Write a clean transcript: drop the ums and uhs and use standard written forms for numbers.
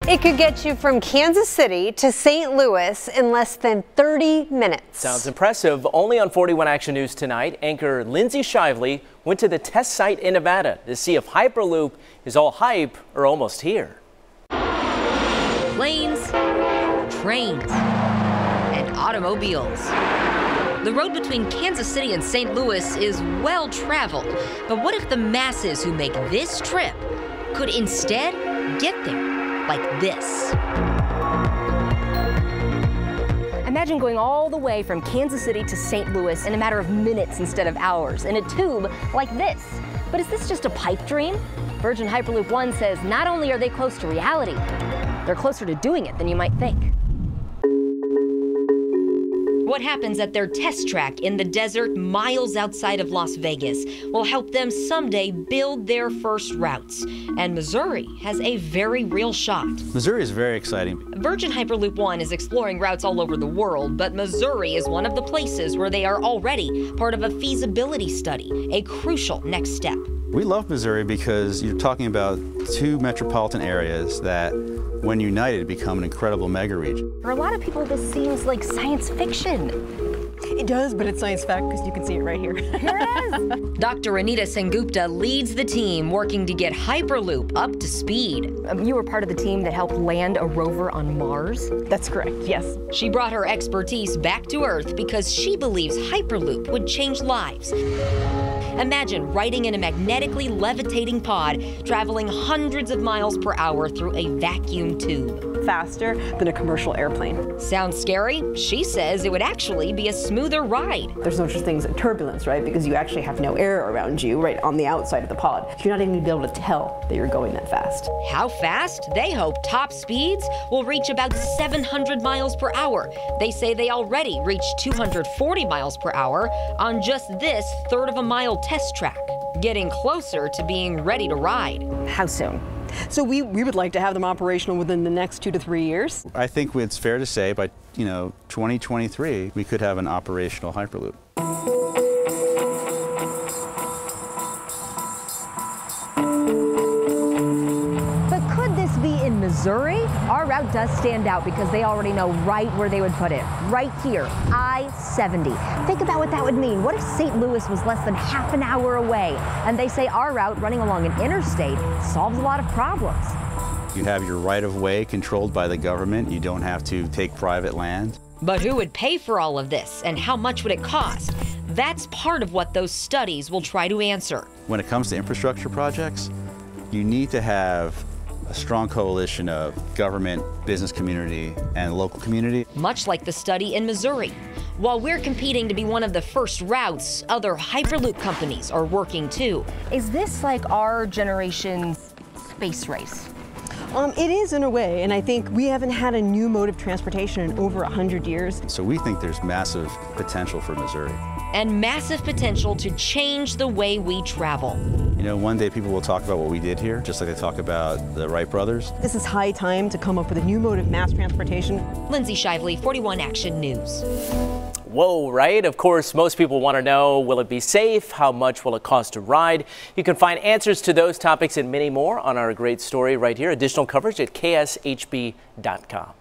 It could get you from Kansas City to St. Louis in less than 30 minutes. Sounds impressive. Only on 41 Action News tonight, anchor Lindsay Shively went to the test site in Nevada to see if Hyperloop is all hype or almost here. Planes, trains, and automobiles. The road between Kansas City and St. Louis is well traveled. But what if the masses who make this trip could instead get there like this? Imagine going all the way from Kansas City to St. Louis in a matter of minutes instead of hours in a tube like this. But is this just a pipe dream? Virgin Hyperloop One says not only are they close to reality, they're closer to doing it than you might think. What happens at their test track in the desert miles outside of Las Vegas will help them someday build their first routes. And Missouri has a very real shot. Missouri is very exciting. Virgin Hyperloop One is exploring routes all over the world, but Missouri is one of the places where they are already part of a feasibility study, a crucial next step. We love Missouri because you're talking about two metropolitan areas that, when united, become an incredible mega region. For a lot of people, this seems like science fiction. It does, but it's science fact because you can see it right here. Here it is. Dr. Anita Sengupta leads the team working to get Hyperloop up to speed. You were part of the team that helped land a rover on Mars? That's correct, yes. She brought her expertise back to Earth because she believes Hyperloop would change lives. Imagine riding in a magnetically levitating pod, traveling hundreds of miles per hour through a vacuum tube. Faster than a commercial airplane. Sounds scary? She says it would actually be a smoother ride. There's no such thing as turbulence, right? Because you actually have no air around you, right on the outside of the pod. So you're not even going to be able to tell that you're going that fast. How fast? They hope top speeds will reach about 700 miles per hour. They say they already reached 240 miles per hour on just this third of a mile test track, getting closer to being ready to ride. How soon? So we would like to have them operational within the next 2 to 3 years. I think it's fair to say by 2023 we could have an operational Hyperloop. But could this be in Missouri? Our route does stand out because they already know right where they would put it. Right here, I-70. Think about what that would mean. What if St. Louis was less than half an hour away? And they say our route running along an interstate solves a lot of problems. You have your right-of-way controlled by the government. You don't have to take private land. But who would pay for all of this, and how much would it cost? That's part of what those studies will try to answer. When it comes to infrastructure projects, you need to have a strong coalition of government, business community, and local community. Much like the study in Missouri. While we're competing to be one of the first routes, other Hyperloop companies are working too. Is this like our generation's space race? It is in a way, and I think we haven't had a new mode of transportation in over 100 years. So we think there's massive potential for Missouri. And massive potential to change the way we travel. You know, one day people will talk about what we did here, just like they talk about the Wright brothers. This is high time to come up with a new mode of mass transportation. Lindsay Shively, 41 Action News. Whoa, right? Of course, most people want to know, will it be safe? How much will it cost to ride? You can find answers to those topics and many more on our great story right here. Additional coverage at kshb.com.